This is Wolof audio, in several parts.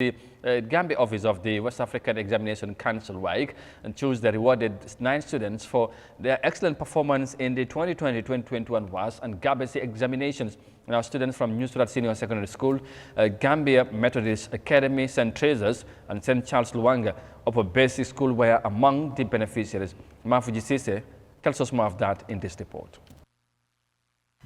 The Gambia office of the West African Examination Council, Waec, and Tuesday rewarded 9 students for their excellent performance in the 2020-2021 Wassce and Gabece examinations. Now, students from Nusrat Senior Secondary School, Gambia Methodist Academy, St. Teresa's, and St. Charles Luanga Upper Basic School were among the beneficiaries. Mafuji Sise tells us more of that in this report.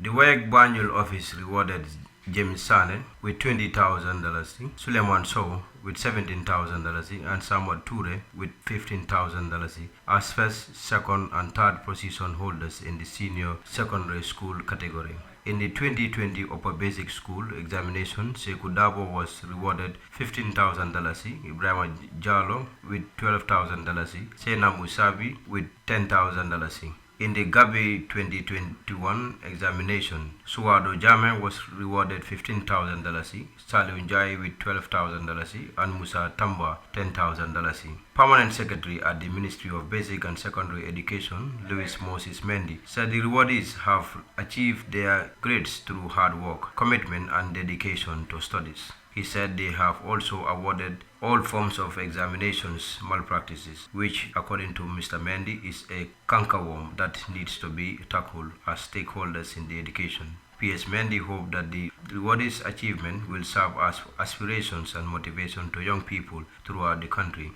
The Waec Banjul office rewarded James Sane with $20,000, Suleiman Sow with $17,000, and Samuel Toure with $15,000 as first, second, and third position holders in the senior secondary school category. In the 2020 Upper Basic School examination, Sekou Dabo was rewarded $15,000, Ibrahim Jallo with $12,000, Sena Musabi with $10,000. In the Gabi 2021 examination, Yahya Jammeh was rewarded $15,000, Saliu Njai with $12,000, and Musa Tamba $10,000. Permanent Secretary at the Ministry of Basic and Secondary Education, Louis Moses Mendy, said the rewardees have achieved their grades through hard work, commitment, and dedication to studies. He said they have also awarded all forms of examinations malpractices, which, according to Mr. Mendy, is a cankerworm that needs to be tackled as stakeholders in the education. P.S. Mendy hoped that the rewardees' achievement will serve as aspirations and motivation to young people throughout the country.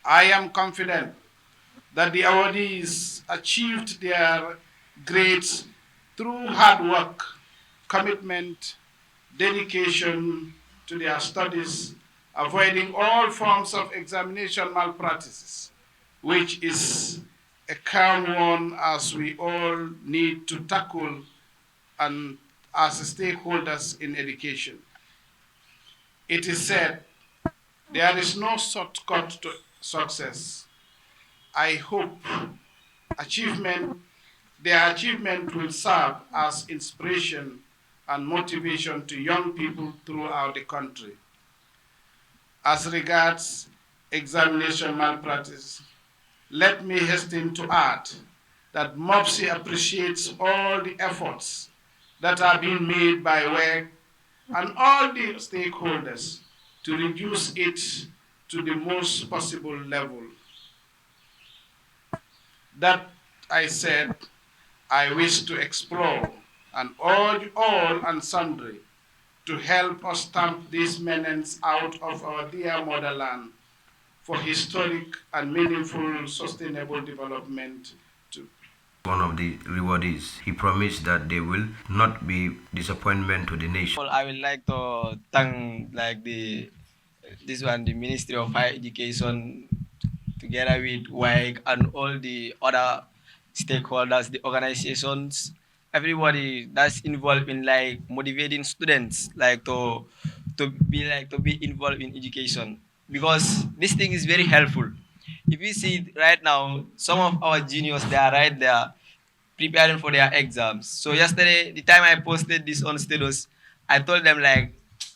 I am confident that the awardees achieved their grades through hard work, commitment, dedication to their studies, avoiding all forms of examination malpractices, which is a common one as we all need to tackle and as stakeholders in education. It is said, there is no shortcut to success. I hope their achievement will serve as inspiration and motivation to young people throughout the country. As regards examination malpractice, let me hasten to add that MOPSI appreciates all the efforts that are being made by Waec and all the stakeholders to reduce it to the most possible level. That I said, I wish to explore and urge all and sundry to help us stamp these menace out of our dear motherland for historic and meaningful sustainable development. One of the rewardees, he promised that they will not be disappointment to the nation. I would like to thank the Ministry of Higher Education together with Waec and all the other stakeholders, the organizations, everybody that's involved in motivating students to be involved in education, because this thing is very helpful. If you see right now, some of our juniors, they are right there preparing for their exams. So yesterday, the time I posted this on status, I told them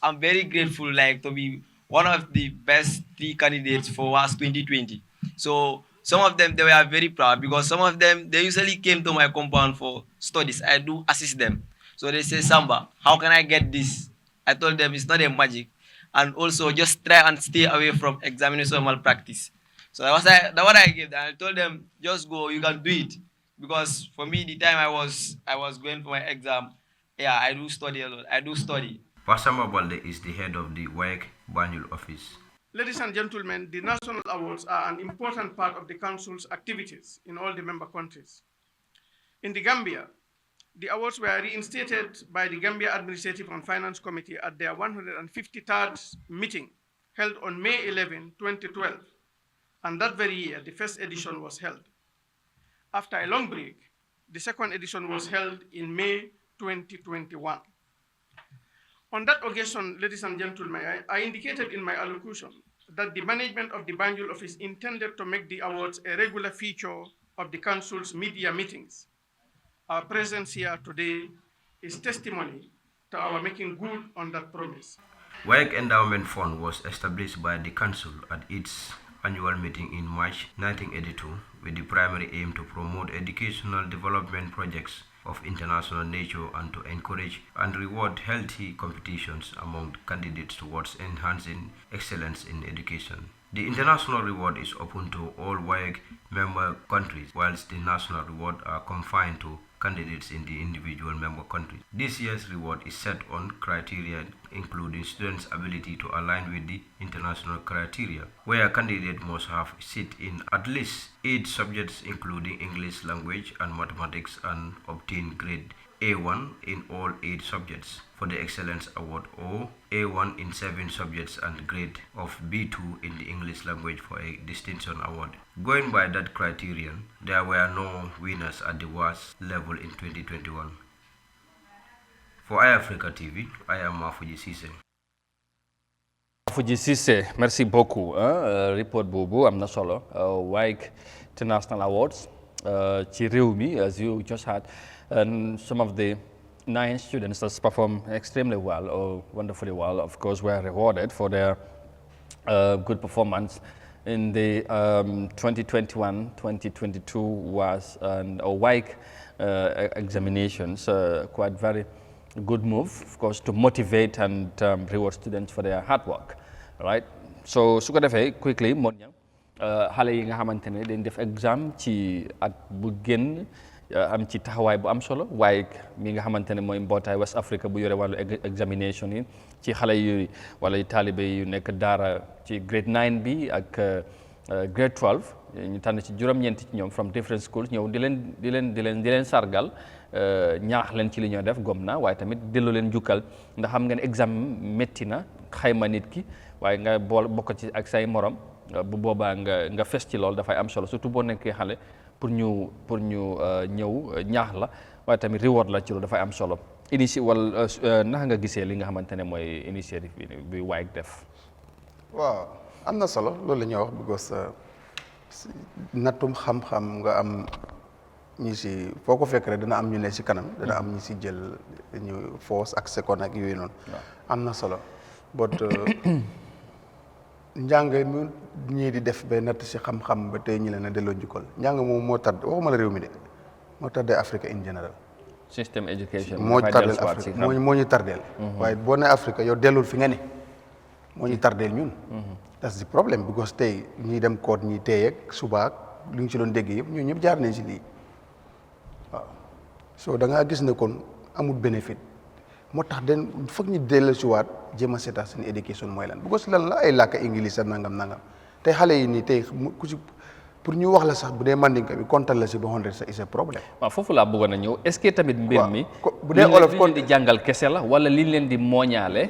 I'm very grateful to be one of the best 3 candidates for Wassce 2020. So some of them, they were very proud, because some of them, they usually came to my compound for studies. I do assist them. So they say, Samba, how can I get this? I told them it's not a magic. And also just try and stay away from examination malpractice. So that was what I gave them. I told them, just go, you can do it. Because for me, the time I was going for my exam, yeah, I do study a lot. I do study. Pasamba Balde is the head of the Waec Banjul office. Ladies and gentlemen, the national awards are an important part of the Council's activities in all the member countries. In the Gambia, the awards were reinstated by the Gambia Administrative and Finance Committee at their 153rd meeting held on May 11, 2012. And that very year, the first edition was held. After a long break, the second edition was held in May 2021. On that occasion, ladies and gentlemen, I indicated in my allocution that the management of the Banjul office intended to make the awards a regular feature of the Council's media meetings. Our presence here today is testimony to our making good on that promise. Waec Endowment Fund was established by the Council at its annual meeting in March 1982 with the primary aim to promote educational development projects of international nature and to encourage and reward healthy competitions among candidates towards enhancing excellence in education. The international reward is open to all Waec member countries, whilst the national reward are confined to candidates in the individual member countries. This year's reward is set on criteria including students' ability to align with the international criteria, where a candidate must have sit in at least 8 subjects including English language and mathematics and obtain grade A1 in all 8 subjects for the Excellence Award, or A1 in 7 subjects and grade of B2 in the English language for a Distinction Award. Going by that criterion, there were no winners at the Wassce level in 2021. For Eyeafrica TV, I am Mafuji Cissé. Mafuji Cissé, merci beaucoup. Report boobu am na solo. Waec International Awards ci réew mi, as you just had, and some of the 9 students that performed extremely well or wonderfully well, of course, were rewarded for their good performance in the 2021-2022 Wassce and Waec examinations. Quite very good move, of course, to motivate and reward students for their hard work, right? So su ko defee quickly mon ñang xale yi nga xamante ne dañ def exam ci at bu génn am ci taxawaay bu am solo waaye mi nga xamante ne mooy mbootaay West Africa bu yore wàllu examination yi ci xale yu wala taalibe yu nekk daara ci grade 9 bi ak grade 12 ñu tànn ci juróom-ñeenti ci ñoom from different schools ñëw di leen sargal ñaax leen ci li ñoo def gom na waaye tamit delloo leen jukkal ndax xam nga ne examen métti na xayma nit ki waaye nga bokk ci ak say morom bu boobaa nga fes ci loolu dafay am solo surtout boo nekkee xale pour ñu ñëw ñaax la waaye tamit reward la ci loolu dafay am solo wala naka nga gisee li nga xamante ne mooy initiative bi Waec def. waaw am na solo loolu la ñuy wax because nattum xam-xam nga am ñi si foo ko fekk rek dana am ñu ne si kanam dana am ñi si jël ñu force ak second ak yooyu noonu. am na solo but njàng mi ñii di def ba natt si xam-xam ba tey ñi leen a delloo njukkal njàng moom moo tadd waxuma la réew mi de moo taddee Afrique in general. system education moo tardeel Afrique moo ñu tardeel. waaye boo nee Afrique yow dellul fi nga ne moo ñu tardeel ñun. that's the problem because tey ñii dem koot ñi tey ak suba ak lu ñu ci doon dégg yëpp ñun ñëpp jaar nañ si lii waaw so da ngaa gis ne kon amul bénéfice moo tax den foog ñu dellu si waat jéem a seetaat seen éducation mooy lan because lan la ay làkk english ak nangam tey xale yi nii tey ku si pour ñu wax la sax bu dee mandinka bi kontaan la si ba 100 sax c'est problème. waaw foofu laa bëggoon a ñëw est-ce que tamit mbir mi. bu dee olof kon li leen di jàngal kese la wala li leen di mooñaale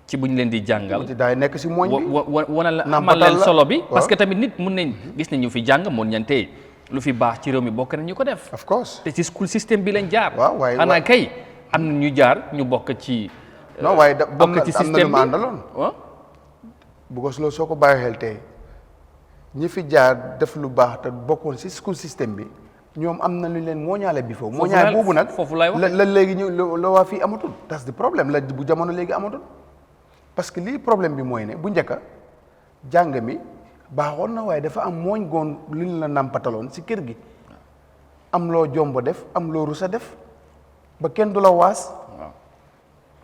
ci buñ leen di jàngal. daay nekk si mooñ bi wana la amal leen solo bi. parce que tamit nit mun nañ gis nañ ñu fi jàng mun ñan tey lu fi baax ci réew mi bokk nañ ñu ko def. of course te ci school système bi lañ jaar. waaw waaye xanaa kay am na ñu jaar ñu bokk ci. non waaye bokk ci système bi am na lu ma àndaloon. because loolu soo ko bàyyi xel tey ñi fi jaar def lu baax te bokkoon si school système bi ñoom am na lu leen mooñaale bi foofu. mooñaale boobu nag foofu lay wax la léegi ñu la waa fii amatul. that's the problème la bu jamono léegi amatul parce que lii problème bi mooy ne bu njëkka jàng mi baaxoon na waaye dafa am mooñ goon lu ñu la nàmpataloon si kër gi am loo jomb def am loo rusa def ba kenn du la waas.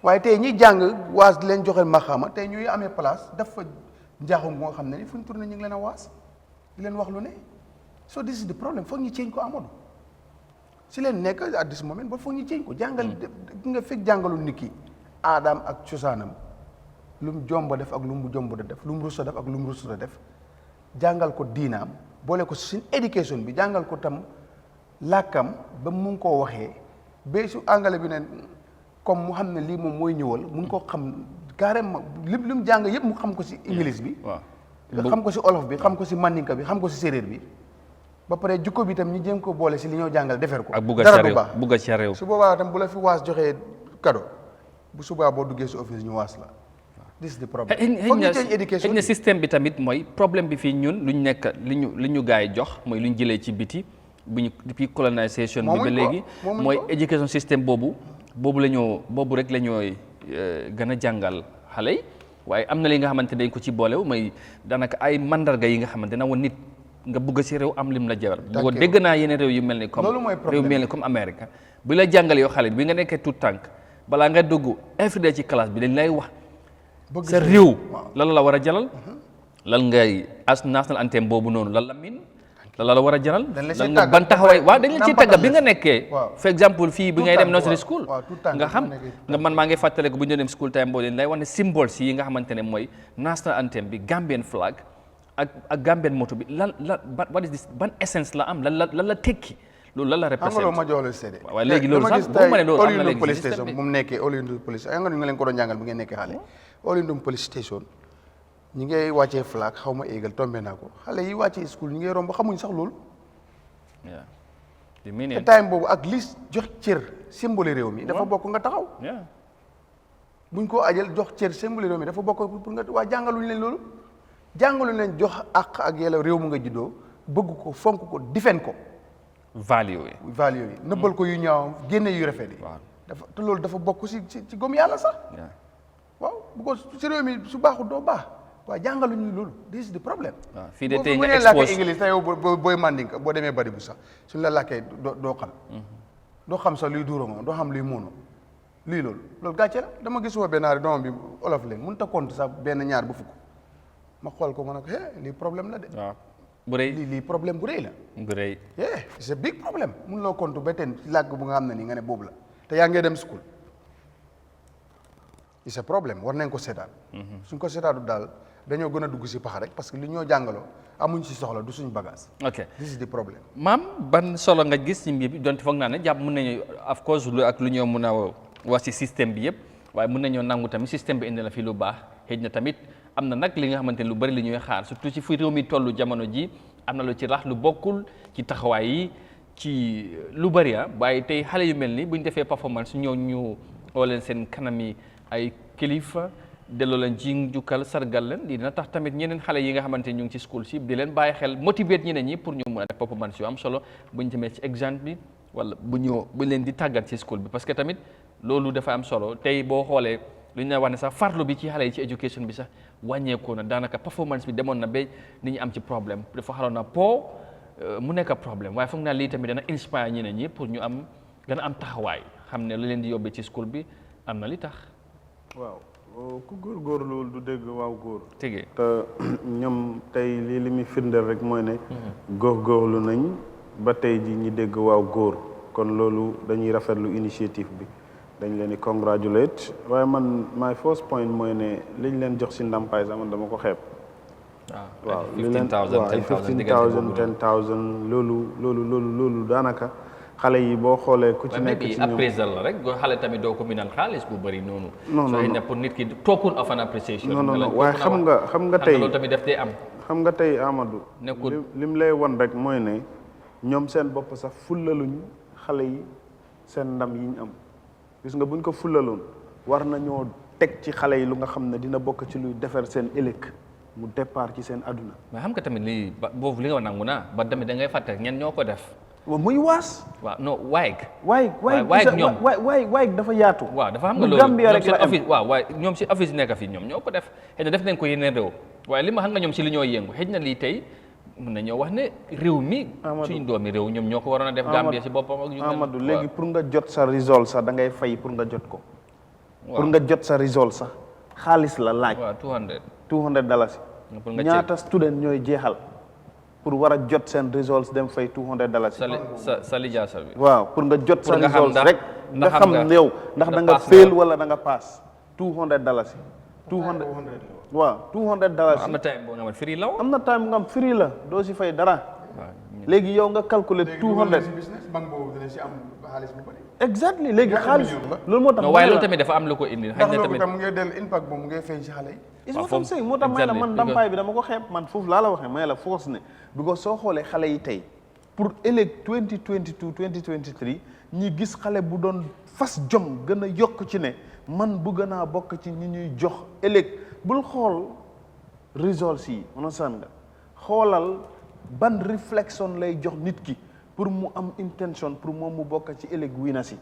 waaye tey ñi jàng waas di leen joxe maxaama tey ñuy amee place dafa njaaxum moo xam ne ni fu ñu tourné ñu ngi leen a waas di leen wax lu ne so this is the problem foog ñu ceeñ ko amoon si leen nekk at this moment ba foog ñu ceeñ ko jàngal nga fekk jàngalul nit ki aadaam ak cosaanam lu mu jomba def ak lu mu jomb da def lu mu rusa def ak lu mu rusa da def jàngal ko diinaam boole ko suñ éducation bi jàngal ko tam làkkam ba mu ngi koo waxee ba su angale bi ne comme mu xam ne lii moom mooy ñëwal mun koo xam carrément li mu jàng yëpp mu xam ko si english bi. xam ko si olof bi xam ko si mandinka bi xam ko si séeréer bi. ba pare jukko bi tam ñu jéem ko boole si li ñoo jàngal defar ko. dara du baax bugg a ca réew su boobaa tam bu la fi waas joxee cadeau bu subaa boo duggee si office ñu waas la. this is the problem. foog ñu change éducation xëy na système bi tamit mooy problème bi fii ñun luñ nekk li ñu gars yi jox mooy luñ jëlee ci biti bu ñu depuis colonisation bi ba léegi mooy éducation système boobu la ñoo boobu rek la ñooy gën a jàngal xale yi waaye am na li nga xamante dañ ko ci boolew mooy daanaka ay mandarga yi nga xamante na woon nit nga bëgg ci réew am lim la jaral boo dégg naa yeneen réew yu mel ni comme réew mel ni comme Amérique bi la jàngal yow xale bi nga nekkee tout tànk balaa nga dugg everyday ci classe bi dañ lay wax sa réew lan la war a jalal lan ngay as national anthem boobu noonu lan la miin lan la war a jaral lan nga ban taxawaay waaw dañ la ci tàggat bi nga nekkee for exemple fii bi ngay dem nursery school nga xam nga man maa ngi fàttale ko bu ñu dem school time boo leen lay wax ne symboles yi nga xamante ne mooy national anthem bi Gambian flag ak Gambian motto bi lan what is this ban essence la am lan la tekki loolu lan la représente xam nga ma jox la seede waaw léegi loolu sax boo ma ne loolu am na léegi police station mu nekkee All Indus police nga ñu leen ko doon jàngal bu ngeen nekkee xale All Indus police station ñi ngay wàccee flag xaw ma éegal tombé naa ko xale yi wàccee school ñi ngay romb xamuñ sax loolu te time boobu ak liste jox cër symbole réew mi dafa bokk nga taxaw buñ ko ajal jox cër symbole réew mi dafa bokk pour nga waa jàngaluñ leen loolu jàngaluñ leen jox ak yàlla réew mu nga juddoo bëgg ko fonk ko difen ko value yi nëbbal ko yu ñaaw génne yu rafet yi dafa te loolu dafa bokk ci gom yàlla sax waaw bu ko si réew mi su baaxul doo baax waaw jàngaluñu loolu this is the problem fii de tey nga nga làkkee expose English te yow booy mandinka boo demee bari bu sax suñu la làkkee doo xam sax luy duuróoma doo xam luy moono lii loolu gàcce la dama gis woo benn doomam bi olof leen mënut a compte sax benn ñaar bu fukk ma xool ko ma ne ko lii problème la de bu rëy lii problème bu rëy la bu rëy c'est a big problème mun loo compte ba ten làkk bu nga xam ne nii nga ne boobu la te yaa ngee dem school c'est problème war nañ ko seetaan suñ ko seetaatu daal dañoo gën a dugg si pax rek parce que li ñoo jàngaloo amuñ si soxla du suñ bagage ok this is the problème maam ban solo nga gis ci mbir bi donte foog naa ne jàpp mën nañu of course lu ak lu ñoo mën a wax ci système bi yëpp waaye mën nañoo nangu tamit système bi indi la fi lu baax xëy na tamit am na nag li nga xamante ne lu bari li ñuy xaar surtout ci fi réew mi tollu jamono ji am na lu ci rax lu bokkul ci taxawaay yi ci lu bari waaye tey xale yu mel ni bu ñu defee performance ñëw ñu oo leen seen kanam yi ay kilifa delloo leen ji njukkal sargal leen dina tax tamit ñeneen xale yi nga xamante ñu ngi ci school si di leen bàyyi xel motiver ñeneen ñi pour ñu mën a def performance yu am solo bu ñu demee ci exam bi wala bu leen di tàggat ci school bi parce que tamit loolu dafa am solo tey boo xoolee lu ñu wax ne sax farlu bi ci xale yi ci éducation bi sax wàññeekoo na daanaka performance bi demoon na ba nit ñi am ci problème dafa xaloon na mu nekk problème waaye foog naa lii tamit dana inspire ñeneen ñi pour ñu am gën a am taxawaay xam ne lu leen di yóbbee ci school bi am na li tax. waaw ku góor loolu du dégg waaw góor. tege te ñoom tey li muy firndeel rek mooy ne. góorgóorlu nañ ba tey ji ñi dégg waaw góor kon loolu dañuy rafetlu initiative bi. dañ leen di congratulate waaye man my first point mooy ne liñ leen jox si ndàmpaay sax man dama ko xeeb. waaw li leen waaw 15,000 10,000 loolu daanaka xale yi boo xoolee ku ci nekk ci ñoom appraisal la rek xale tamit doo ko minal xaalis bu bëri noonu. non soo ne pour nit ki token of an appreciation. non waaye xam nga tey loolu tamit daf dee am. xam nga tey Amadou. nekkul lim lay won rek mooy ne ñoom seen bopp sax fullaluñ xale yi seen ndam yi ñu am. gis nga buñ ko fullaloon war nañoo teg ci xale yi lu nga xam ne dina bokk ci luy defar seen ëllëg mu départ ci seen àdduna. mais xam nga tamit lii boobu li nga wax nangu naa ba tamit da ngay fàtte ñen ñoo ko def. waaw muy waas. waaw non Waec. Waec dafa yaatu. waaw dafa xam nga loolu Gambia rek la office waaw waaye ñoom si office nekk fii ñoom ñoo ko def xëy na def nañ ko yeneen réew waaye li ma xam nga ñoom si li ñoo yëngu xëy na lii tey mën nañoo wax ne réew mi. suñu doomi réew ñoom ñoo ko waroon a def. Gambia si boppam ak yu mel. Amadou léegi pour nga jot sa result sax da ngay fay pour nga jot ko. pour nga jot sa result sax xaalis la laaj. waaw $200. pour nga ñaata student ñooy jeexal pour war a jot seen results dem fay $200. sa lijaasa bi. waaw pour nga jot sa results rek nga xam xam yow ndax da nga fail wala da nga pass $200. waaw $200. am na time boo nga xam free la am na time nga am free la doo si fay dara. léegi yow nga calculer 200. banque boobu dina si am xaalis bu bari. exactly léegi xaalis. loolu moo tax waaye loolu tamit dafa am lu ko indi. xëy na tamit mu ngi dellu impact boobu mu ngi feeñ si xale yi. is what I'm saying moo tax may la man ndàmpaay bi dama ko xeeb man foofu laa la waxee may la force ne because soo xoolee xale yi tey pour ëllëg 2022 2023 ñi gis xale bu doon fas jom gën a yokk ci ne man bu gën a bokk ci ñi ñuy jox ëllëg bul xool results yi understand nga xoolal ban réflexion lay jox nit ki pour mu am intention pour moom mu bokk ci ëllëg winners yi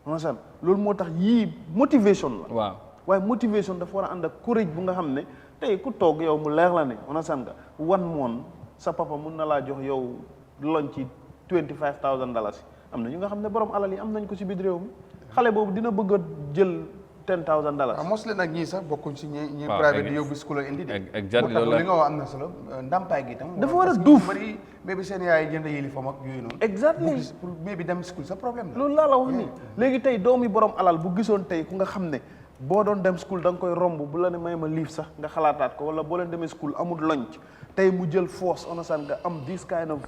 understand loolu moo tax yii motivation la. waaw waaye motivation dafa war a ànd ak courage bu nga xam ne tey ku toog yow mu leer la ne understand nga 1 month sa papa mun na laa jox yow loñ ci $25,000 am na ñu nga xam ne borom alal yi am nañ ko ci biir réew mi xale boobu dina bëgg a jël $10,000. mostly nag ñii sax bokkuñ si ñi private di yóbbu school indi de. exactly loolu li nga wax am na solo ndàmpaay gi tam. dafa war a duuf bëri mais bi seen yaay jënd uniforme ak yooyu noonu. exactly pour mais bi dem school sa problème la. loolu laa la wax nii léegi tey doomi borom alal bu gisoon tey ku nga xam ne boo doon dem school da nga koy romb bu la ne may ma liif sax nga xalaataat ko wala boo leen demee school amul lunch tey mu jël force onasan nga am this kind of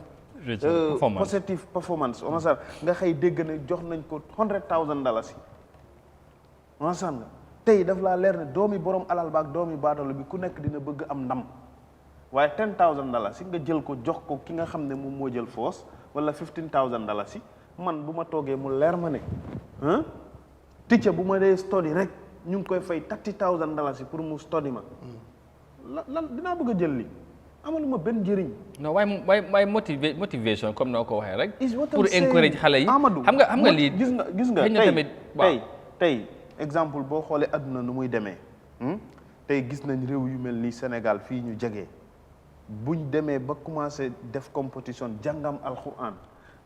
positive performance onasan nga xëy dégg ne jox nañ ko $100,000 yi onasan nga tey daf laa leer ne doomi borom alal ba ak doomi baadalo bi ku nekk dina bëgg am ndam waaye $10,000 yi nga jël ko jox ko ki nga xam ne moom moo jël force wala $15,000 yi man bu ma toogee mu leer ma ne teacher bu ma dee study rek ñu ngi koy fay $30,000 yi pour mu study ma lan dinaa bëgg a jël li amaluma benn njëriñ. non waaye motivation comme noo ko waxee rek. pour encourage xale yi. xam nga lii gis nga tey exemple boo xoolee adduna nu muy demee tey gis nañ réew yu mel ni Sénégal fii ñu jege buñ demee ba commencé def compétition jàngam alxuraan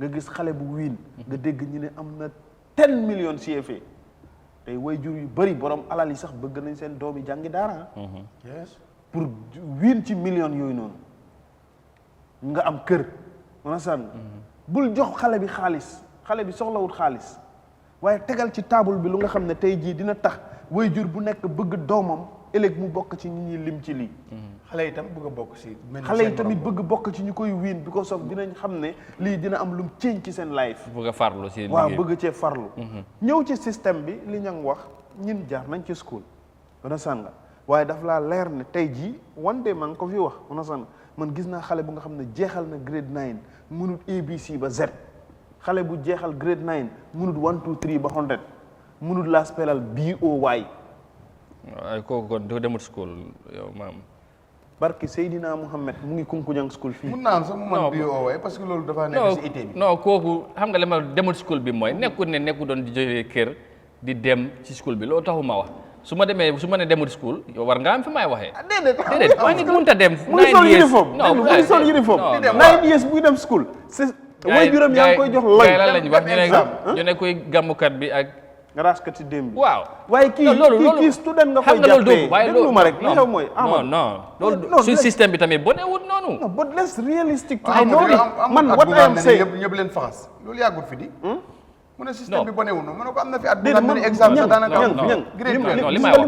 nga gis xale bu wiin nga dégg ñu ne am na 10 millions CFA tey waajur yu bëri borom alal yi sax bëgg nañ seen doom yi jàngi daara. yes pour wiin ci millions yooyu noonu nga am kër maanaam bul jox xale bi xaalis xale bi soxlawut xaalis waaye tegal ci table bi lu nga xam ne tey jii dina tax waajur bu nekk bëgg doomam ëllëg mu bokk ci ñi ñuy lim ci lii. xale yi tam bëgg a bokk ci. xale yi tamit bëgg bokk ci ñu koy wiin because of dinañ xam ne lii dina am lu mu change ci seen life. bëgg a farlu ci waaw bëgg cee farlu. ñëw ci système bi li ñu wax ñun jaar nañ ci school. understand nga waaye daf laa leer ne tey jii one day maa ngi ko fi wax understand nga man gis naa xale bu nga xam ne jeexal na grade 9 mënut ABC ba Z. xale bu jeexal grade 9 mënut 1 2 3 ba 100 mënut laa spellal BOY. waaye kooku kon doo demut school yow maam. barki Seydina Mohamed mu ngi Kunkunyang school fii. mun naa am sax mu mën BOY parce que loolu dafa nekk si ité bi. non kooku xam nga li ma demut school bi mooy nekku doon di jógee kër di dem ci school bi loolu taxu ma wax su ma ne demut school yow war nga am fi may waxee. déedéet waaye nit mënut a dem. 9 years non mu ngi sol uniforme 9 years buy dem school. way juróom yaa ngi koy jox loñ lan lañ wax ñu ne koy gàmmukat bi ak raskati démb bi waaw waaye kii student nga koy jàppee déglu ma rek li xew mooy non loolu suñ système bi tamit bonewut noonu. non but let's realistic to man what I am saying ñëpp leen faxas loolu yàggut fi di mu ne système bi bonewut noonu mu ne ko am na fi at bu nga exam sax daanaka li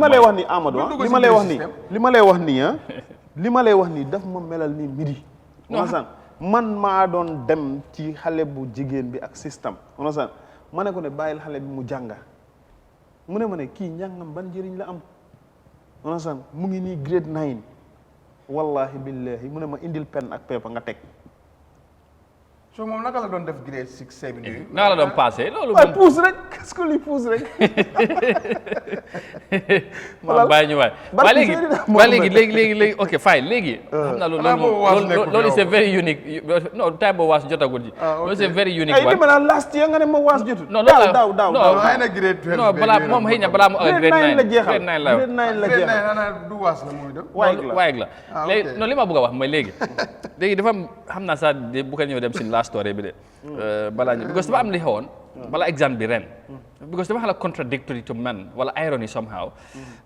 ma lay wax ni Amadou li ma lay wax nii daf ma melal ni midi man maa doon dem ci xale bu jigéen bi ak système onasan ma ne ko ne bàyyil xale bi mu jànga mu ne ma ne kii njàngam ban njëriñ la am onasan mu ngi nii grade 9 wallahi billahi mu ne ma indil pen ak paper nga teg so moom naka la doon def grade 6 7 yooyu naka la doon passé loolu waaye puus rek school yi puus rek ma bàyyi ñu waaye léegi ok fine léegi xam naa loolu c'est very unique non time boobu waas jotagul ji loolu c'est very unique ay dama naan last year nga ne ma waas jotul non daaw xëy na grade 12 non balaa moom xëy na balaa mu grade 9 la jeexal grade 9 la jeexal du waas la muy dem waayeg la léegi non li ma bëgg a wax mooy léegi dafa xam naa sax bu ko ñëw dem si last story bi de balaa ñu because dafa am li xewoon bala exam bi ren because dafa xala contradictory to man wala irony somehow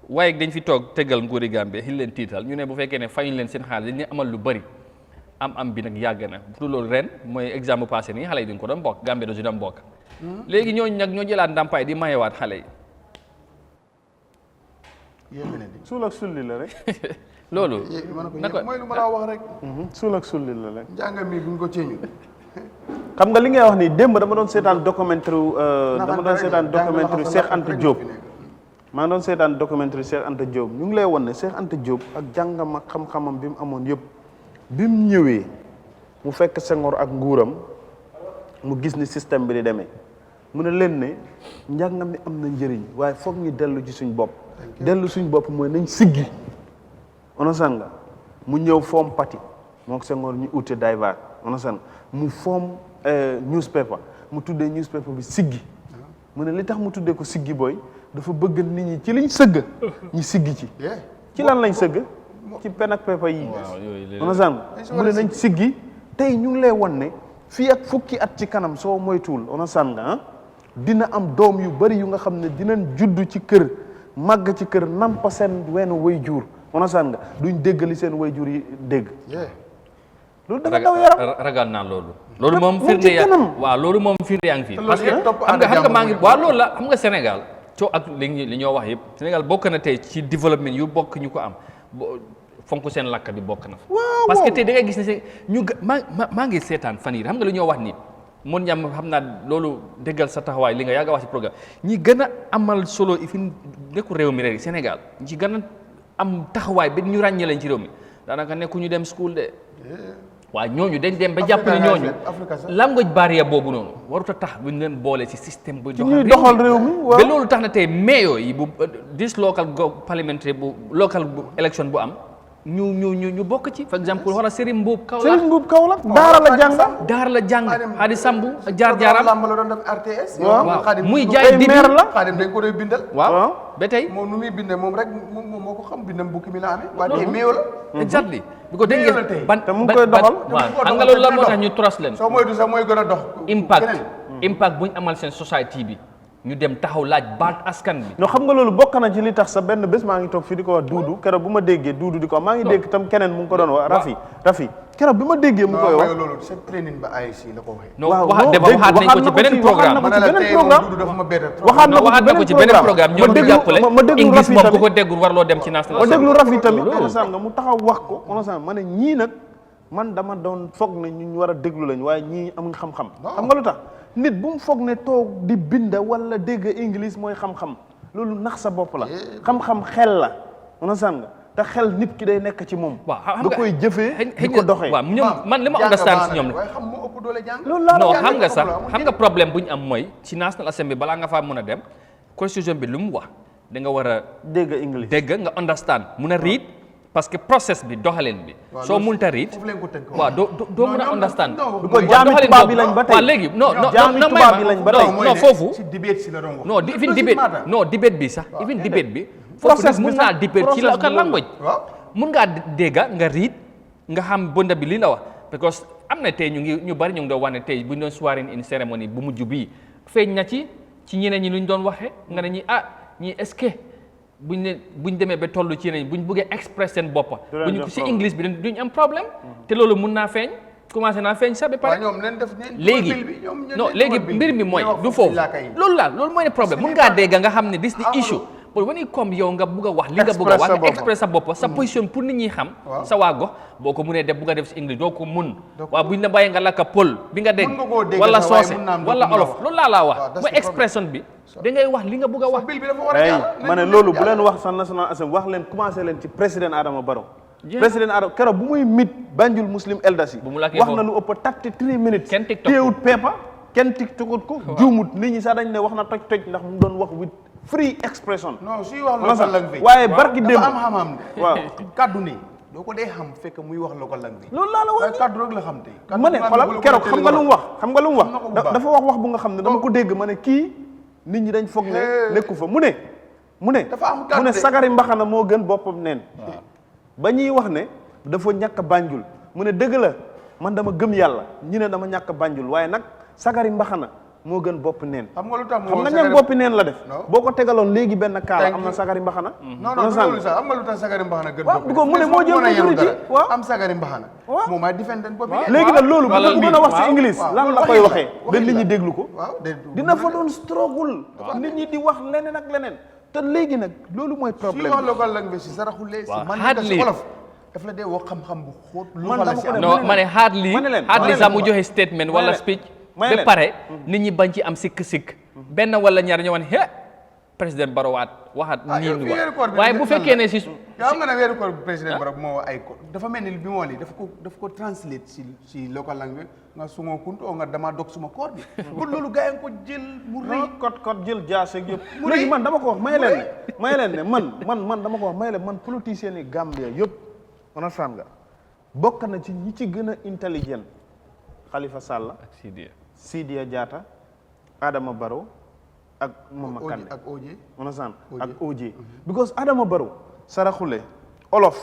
waaye dañ fi toog tegal nguuri Gambie xil leen tiital ñu ne bu fekkee ne fayuñ leen seen xaalis dañ amal lu bëri am bi nag yàgg na pour loolu ren mooy exam bu passé nii xale yi duñ ko doon bokk Gambie da si doon bokk léegi ñooñu nag ñoo jëlaat ndàmpaay di mayewaat xale yi suul ak sulli la rek loolu mooy lu ma la wax rek suul ak sulli la rek njàng mi buñ ko ceeñu xam nga li ngay wax nii démb dama doon seetaan documentaire Cheikh Anta Diop maa doon seetaan documentaire Cheikh Anta Diop ñu ngi lay won ne Cheikh Anta Diop ak jàngam ak xam-xamam bi mu amoon yëpp bi mu ñëwee mu fekk Senghor ak nguuram mu gis ni système bi di demee mu ne leen ne njàngam mi am na njëriñ waaye foog ñu dellu ci suñ bopp dellu suñ bopp mooy nañ siggi onasan nga mu ñëw foom parti moo ko Senghor ñu ute divert onasan mu foom newspaper mu tuddee newspaper bi siggi mu ne li tax mu tuddee ko siggi booy dafa bëgg nit ñi ci liñ sëgg ñi siggi ci lan lañ sëgg ci pen ak pepa yi understand mu ne nañ siggi tey ñu ngi lay won ne fii ak fukki at ci kanam soo moytuwul understand nga dina am doom yu bari yu nga xam ne dinañ judd ci kër màgg ci kër nampa seen wenn way jur understand nga duñ déggali seen way jur yi dégg loolu dafa daw yaram ragal naa loolu moom firnde yaa waaw loolu moom firnde yaa ngi fii parce que xam nga maa ngi waaw loolu la xam nga Sénégal coo ak li ñoo wax yëpp Sénégal bokk na tey ci développement yu bokk ñu ko am fonk seen lakk bi bokk na parce que tey da ngay gis ne ñu maa ngi seetaan fan yi xam nga li ñoo wax nii mun ñam xam naa loolu déggal sa taxawaay li nga yàgg a wax ci programme ñi gën a amal solo fi nekku réew mi rek Sénégal ñi ci gën a am taxawaay ba ñu ràññee lañ ci réew mi daanaka nekku ñu dem school de waaw ñooñu dañ dem ba jàpp ne ñooñu language barrière boobu noonu warut a tax bu ñu leen boole ci système bu doxal réew mi ba loolu tax na tey mayo yi bu this local parliamentary bu local election bu am ñu bokk ci par exemple wala Serigne Mbuub Kaolack daara la jàng Hadi Sambu jaar-jaaram lamb la doon def RTS waaw muy jaay di maire la Xaadim dañ ko doon bindal waaw ba tey moom nu muy bindee moom rek moom moo ko xam bindam bukki mi la amee waaye tey méew la exactly bi ko dégg ngeen te mu ngi koy doxal waaw xam nga loolu la moo tax ñu trust leen soo moytu sax mooy gën a dox impact bu ñu amal seen société bi ñu dem taxaw laaj baat askan bi ñoo xam nga loolu bokk na ci li tax sa benn bés maa ngi toog fii di ko wax Duudu keroog bu ma déggee Duudu di ko maa ngi dégg tam keneen mu ngi ko doon wax Rafi keroog bi ma déggee mu koy wax loolu c'est training ba AIC la ko waxee waxaat nañ ko ci beneen programme waxaat na ko ci beneen programme ñoom ñu jàppale English moom ku ko déggul warloo dem ci national ma déglu Rafi tamit onosaan nga mu taxaw wax ko onosaan ma ne ñii nag man dama doon foog ne ñu war a déglu lañ waaye ñii amuñ xam-xam xam nga lu tax nit bu mu foog ne toog di binda wala dégg English mooy xam-xam loolu nax sa bopp la xam-xam xel la understand nga te xel nit ki day nekk ci moom da koy jëfee di ko doxee waaw ñoom man li ma understand si ñoom la non xam nga sax xam nga problème bu ñu am mooy ci National Assembly balaa nga faa mën a dem constitution bi lu mu wax da nga war a dégg English dégg nga understand mun a read parce que process bi doxalin bi soo mënta read waaw doo mën a understand ko jaami tubaab bi lañ ba tey waaw léegi non foofu non debate bi sax even debate bi foofu nit mun ngaa debate ci la language mun ngaa dégg nga read nga xam bonda bi lii la wax because am na tey ñu bari ñu ngi doon wax ne tey bu ñu doon swearing in ceremony bu mujj bii feeñ na ci ñeneen ñi lu ñu doon waxee nga ne ñi ñi est-ce que buñ demee ba toll ci yeneen buñ bëggee express seen boppa buñ ci English bi duñ am problème te loolu mun naa feeñ commencé naa feeñ sax ba pare léegi mbir mi mooy du foofu loolu mooy ne problème mun ngaa dégg nga xam ne this the issue but when you come yow nga bugg a wax li nga bugg a wax nga express sa bopp sa position pour nit ñi xam sa waa gox boo ko munee def bugg a def si English doo ko mun waaw buñ la bàyyee nga lakka pël bi nga dégg wala soose wala olof loolu laa wax mooy expression bi da ngay wax li nga bugg a wax ma ne loolu bu leen wax sa National Assembly wax leen commencé leen ci président Adama Barrow président Adama keroog bu muy mit Banjul Muslim Elders yi wax na lu ëpp 33 minutes teewut pepa kenn tiktokut ko juumut nit ñi sax dañ ne wax na toj ndax mu doon wax with free expression non suy wax local language waaye barki démb am xam-xam waaw kaddu ni doo ko dee xam fekk muy wax local language loolu laa la wax kaddu rek la xam tey ma ne xoolal keroog xam nga lu mu wax dafa wax bu nga xam ne dama ko dégg ma ne kii nit ñi dañ foog ne nekku fa mu ne sagari mbaxana moo gën boppam neen ba ñuy wax ne dafa ñàkk Banjul mu ne dëgg la man dama gëm yàlla ñu ne dama ñàkk Banjul waaye nag sagari mbaxana moo gën bopp neen xam nga lu tax xam nga ñam boppi neen la def boo ko tegaloon léegi benn kaala am na sagari mbaxana non loolu sax xam nga lu tax sagari mbaxana gën bopp waaw mu ne moo jël majorité waaw am sagari mbaxana moom may defenden bopp léegi nag loolu bu mën a wax ci English lan la koy waxee ba nit ñi déglu ko dina fa doon struggle nit ñi di wax leneen ak leneen te léegi nag loolu mooy problème si wax local language si saraxule si man si olof daf la dee wax xam-xam bu xóot lu la si non ma ne hardly sax mu joxe statement wala speech ba pare nit ñi bañ ci am sikk-sikk benn wala ñaar ñëwoon président Barrow waxaat nii ñu wax waaye bu fekkee ne si yaa nga ne weeru koor président Barrow moo ay ko dafa mel ni bi moo li daf ko translate si local language nga sungoo kuntu oo nga dama dog suma koor bi pour loolu gars yi ko jël mu rëy kot jël jaase ak yëpp léegi man dama ko wax may leen ne man dama ko wax may leen man politicien yi Gambia yëpp man a fan nga bokk na ci ñi ci gën a intelligent Khalifa Sall ak Sidia Jatta Adama Barrow ak Mama Kandeh ak OJ ak OJ because Adama Barrow saraxule olof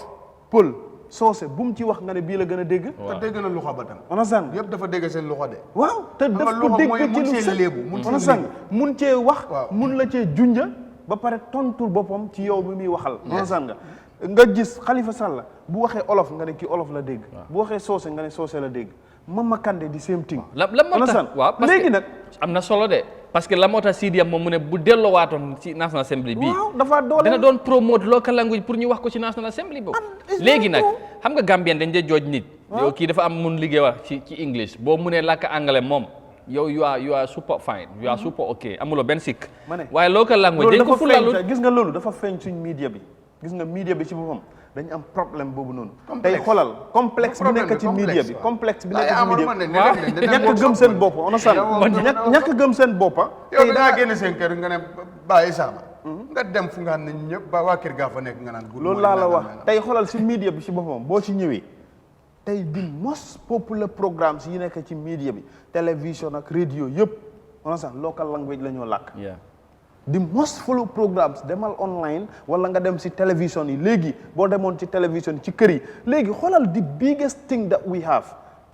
pël soose bu mu ci wax nga ne bii la gën a dégg. te dégg na loxo ba tam. understand yëpp dafa dégg seen loxo de. waaw te daf ko dégg ci lu set understand mun cee wax. mun la cee junja ba pare tontul boppam ci yow mi muy waxal. understand nga gis Khalifa Sall bu waxee olof nga ne kii olof la dégg. bu waxee soose nga ne soose la dégg. Mama Kandeh di same thing. la moo tax waaw parce que léegi nag am na solo de. parce que la moo tax CDM moom mu ne bu delloowaatoon ci National Assembly bii. waaw dafa doole dina doon promote local language pour ñu wax ko ci National Assembly boobu. léegi nag xam nga Gambien dañ dee jooj nit. yow kii dafa am mun liggéey wax ci English boo munee làkk anglais moom yow you are super fine you are super ok amuloo benn sikk. waaye local language dañ ko fulalu gis nga loolu dafa feeñ suñ media bi gis nga media bi ci boppam. dañu am problème boobu noonu. tey xoolal complexe bi nekk ci media bi complexe bi nekk ci media bi ñàkk gëm seen bopp on ñàkk gëm seen boppa yow da ngaa génn seen kër nga ne bàyyi saama nga dem fu nga xam ne ñëpp ba waa kër gaa fa nekk nga naan loolu laa la wax tey xoolal si media bi si boppam boo ci ñëwee tey di most popular programmes yi nekk ci media bi télévision ak radio yëpp on local language la ñoo làkk the most follow programmes demal online wala nga dem ci télévision yi léegi boo demoon ci télévision ci kër yi léegi xoolal the biggest thing that we have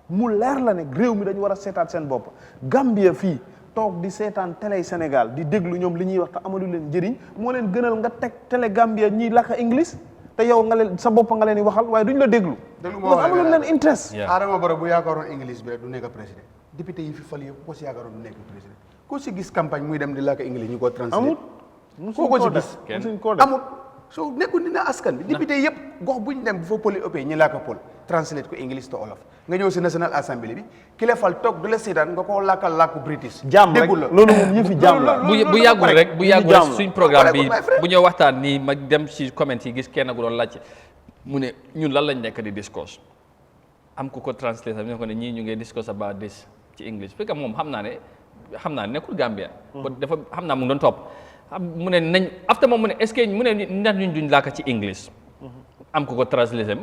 mu leer la ne réew mi dañu war a seetaat seen bopp Gambia fii toog di seetaan télé Sénégal di déglu ñoom li ñuy wax te amalu leen njëriñ moo leen gënal nga teg télé Gambia ñiy làkk English te yow nga leen sa bopp nga leen di waxal waaye duñ la déglu loolu amalu leen interest Adama Barrow bu yaakaaroon English bi rek du nekk président député yi fi fal yëpp ko si yaakaaroon du nekk président ko si gis campagne muy dem di làkk English ñu ko translate koo ko si gis amut so nekkul dina askan bi député yëpp gox buñ dem bu fa poli ëppee ñi làkk pol translate ko English to olof nga ñëw si National Assembly bi ki la fal toog du la seetaan nga ko làkkal làkku British jàmm rek loolu moom yëfi jàmm la bu yàggul rek suñ programme bi bu ñëw waxtaan nii ma dem si comment yi gis kenn gu doon laajte mu ne ñun lan lañ nekk di discourse am ku ko translate ñu ko ne ñii ñu ngi discourse about this ci English fekk moom xam naa ne nekkul Gambia dafa xam naa mu ngi doon topp mu ne nañ after moom mu ne est-ce que mu ne ndax ñun duñ làkk ci English am ko translate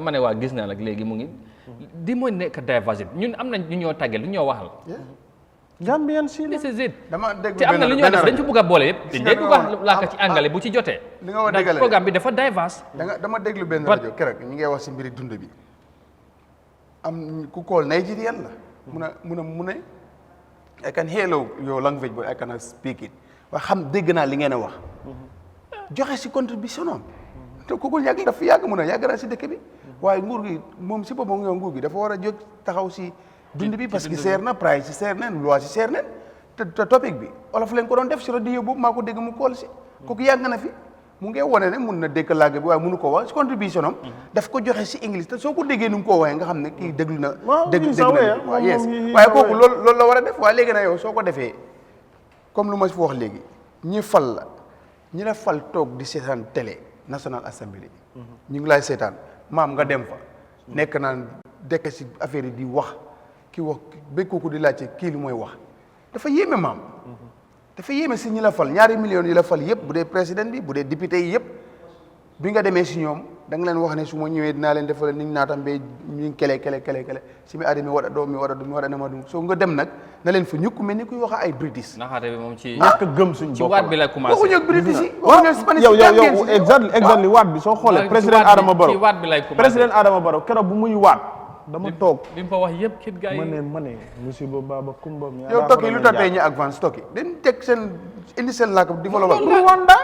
ma ne waa gis naa nag léegi mu ngi di mooy nekk diversity ñun am nañ ñu ñoo tàggee lu ñoo waxal Gambian si this is it dama dégg te am na lu ñoo def dañ ci bëgg a boole yëpp dañ bëgg a làkk ci anglais bu ci jotee li nga wax dëgg la programme bi dafa diverse dama déglu benn rajo keroog ñu ngi wax si mbiri dund bi am ku kool Nigerian la mu ne I can hear your language but I cannot speak it waaye xam dégg naa li ngeen a wax joxe si contribution am te kooku yàgg dafa yàgg mun a yàgg naa si dëkk bi waaye nguur gi moom si boppam yow nguur gi dafa war a jóg taxaw si dund bi parce que seer na price si seer neen loi si seer neen te topic bi olof leen ko doon def si radio boobu maa ko dégg mu kool si kooku yàgg na fi mu ngi wone ne mun na dégg làgg bi waaye mënu ko wax si contribution am daf ko joxe si English te soo ko déggee nu mu ko waxee nga xam ne kii déglu na déglu na waaw yes waaye kooku loolu la war a def waaye léegi na yow soo ko defee comme lu ma fi wax léegi ñi la fal toog di seetaan télé National Assembly ñu ngi lay seetaan maam nga dem fa nekk naan dekk si affaire yi di wax ki wax ba kooku di laajte kii li mooy wax dafa yéeme maam dafa yéeme si ñi la fal ñaari millions yi la fal yëpp bu dee président bi bu dee député yi yëpp bi nga demee si ñoom da nga leen wax ne su ma ñëwee dinaa leen defal niñ naatam ba ñu kele si mi aada mi waɗa ɗo mi waɗa nama ɗum so nga dem nag na leen fa ñukk mel ni kuy wax ay British naxaate bi moom ci ñàkk gëm suñ bopp ci waat bi la commencé waxuñu ak British yi waxuñu ak Spanish yow exactly waat bi soo xoolee président Adama Barrow ci waat bi lay commencé président Adama Barrow keroog bu muy waat dama toog li mu fa wax yëpp kit gars yi ma ne musiba baba kumba yow tokki lu tax tey ñu advance tokki dañ teg seen indi seen làkk développé Rwanda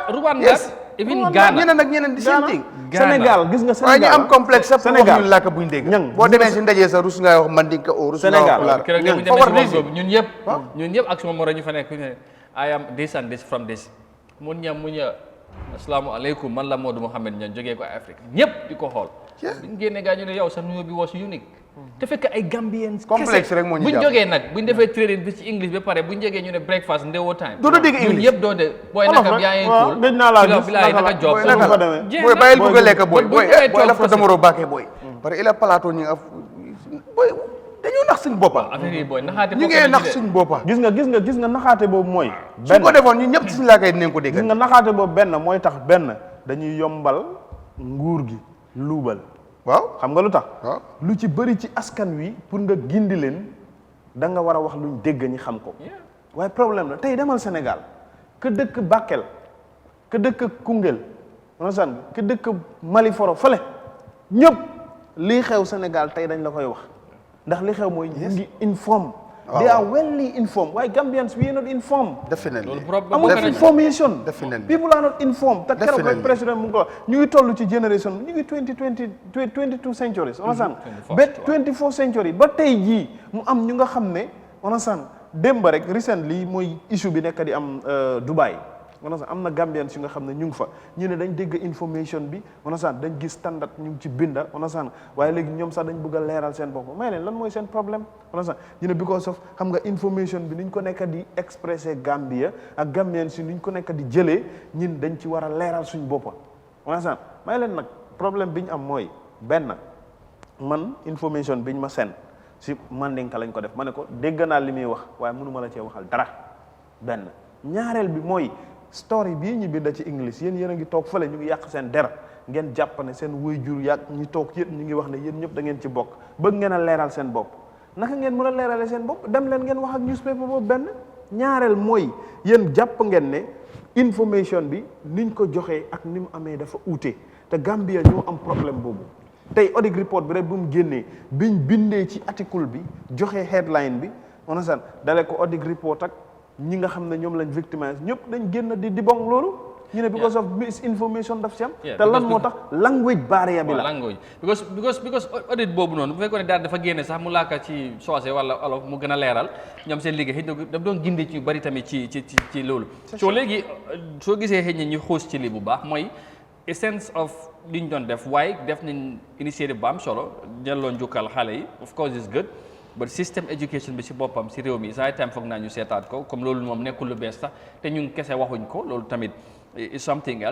even Ghana ñeneen ak ñeneen di seen thing Sénégal gis nga waaye ñu Sénégal am complexe sax pour wax ñu làkk buñ dégg boo demee si ndaje sa rus ngay wax mandinka o rus nga wax pulaar keroog bu demee si ñun ñëpp ak suma moro ñu fa nekk ne I am this and this from this mun ñam mu ña asalaamaaleykum man la Modou Mohamed ña jógee ko Afrique ñëpp di ko xool buñ génnee gaa ñu ne yow sa nuyoo bi was unique te fekk ay Gambians complexe rek moo ñu buñ jógee nag buñ defee training bi ci English ba pare buñ jógee ñu ne breakfast ndewo time doo dégg English ñun yëpp doo de booy naka yaa ngi cool gëj naa laa gis bilaay naka job booy bàyyil bëgg a lekk booy booy lafta damaro baake booy parce que il a plateau ñu booy dañoo nax suñ boppa affaire yi booy naxaate ñu ngi nax suñ boppa gis nga naxaate boobu mooy su ko defoon ñu ñëpp suñu laakay dinañ ko dégg gis nga naxaate boobu benn mooy tax benn dañuy yombal nguur gi luubal waaw xam nga lu tax waaw lu ci bëri ci askan wi pour nga gindi leen da nga war a wax luñ dégg ñi xam ko waaye problème la tey demal Sénégal ka dëkk Bakel ka dëkk Koungheul ka dëkk Maliforo fële ñëpp lii xew Sénégal tey dañ la koy wax ndax li xew mooy ñu ngi inform they are well informed waaye Gambians we are not informed definitely amul information definitely people are not informed te keroog rek président mu ngi ko wax ñu ngi toll ci génération ñu ngi 22 centuries understand ba 24 century ba tey jii mu am ñu nga xam ne understand démb rek recently mooy issue bi nekk di am Dubai am na Gambians yu nga xam ne ñu ngi fa ñu ne dañ dégg information bi dañ gis standard ñu ngi ci binda waaye léegi ñoom sax dañ bëgg a leeral seen bopp may leen lan mooy seen problème ñu ne because of xam nga information bi ni ñu ko nekk di expressé Gambia ak Gambians yi ni ñu ko nekk di jëlee ñun dañ ci war a leeral suñ boppa may leen nag problème bi ñu am mooy benn man information bi ñu ma seen si Mandinka lañ ko def ma ne ko dégg naa li muy wax waaye mënu ma la cee waxal dara benn ñaareel bi mooy story bii ñu bind ci English yéen a ngi toog fële ñu ngi yàq seen der ngeen jàpp ne seen waajur yàq ñu toog yëpp ñu ngi wax ne yéen ñëpp da ngeen ci bokk bëgg ngeen a leeral seen bopp naka ngeen mën a leerale seen bopp dem leen ngeen wax ak newspaper boobu benn ñaareel mooy yéen jàpp ngeen ne information bi niñ ko joxee ak ni mu amee dafa uute te Gambia ñoo am problème boobu tey audit report bi rek bu mu génnee biñ bindee ci article bi joxe headline bi dale ko audit report ak ñi nga xam ne ñoom lañ victimise ñëpp dañ génn di bong loolu ñu ne because of misinformation daf ci am te lan moo tax language barrière bi la language because audit boobu noonu bu fekkoon ne daal dafa génne sax mu laaka ci soose wala olof mu gën a leeral ñoom seen liggéey xëy daf doon gindi ci bari tamit ci loolu soo léegi soo gisee xëy na ñu xuus ci lii bu baax mooy essence of li ñu doon def waaye def nañ initiative bu am solo delloo njukkal xale yi of course is good but system education bi si boppam si réew mi saa itam foog naa ñu seetaat ko comme loolu moom nekkul lu bees sax te ñun kese waxuñ ko loolu tamit is something else